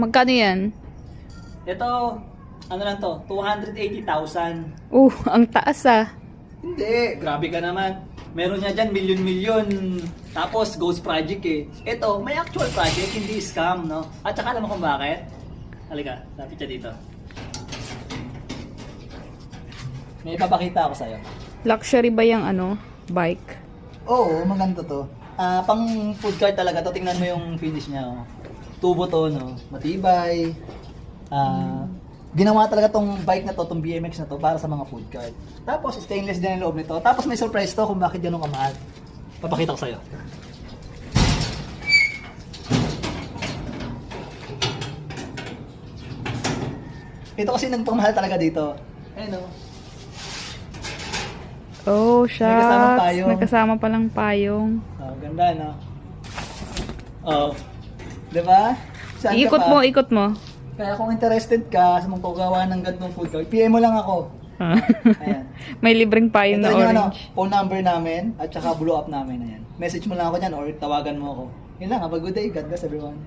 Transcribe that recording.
Magkano yan? Ito, ano lang to, 280,000. Ang taas ah. Hindi, grabe ka naman. Meron niya dyan, milyon-milyon. Tapos, ghost project eh. Ito, may actual project, hindi scam, no? At saka alam mo kung bakit? Halika, lapit siya dito. May ipapakita ako sa'yo. Luxury ba yung ano, bike? Oo, maganda to. Pang food cart talaga to. Tingnan mo yung finish niya. Oh. Tubo to, no? Matibay. Ginawa talaga tong bike na to, tong BMX na to, para sa mga food cart. Tapos, stainless din ang loob nito. Tapos, may surprise to kung bakit ganun kamahal. Papakita ko sa'yo. Ito kasi nagpamahal talaga dito. Ayun, oh. Oh, May kasamang shucks. payong. May kasama palang payong. Oh, ganda, no? Oh. Diba? Saan ka Ikot pa? mo, ikot mo. Kaya kung interested ka sa magpagawa ng gantong food cart, PM mo lang ako. Ayan. May libreng payong Ito na yung orange. phone number namin at saka blow up namin. Ayan. Message mo lang ako dyan or tawagan mo ako. Yun lang, have a good day. God bless everyone.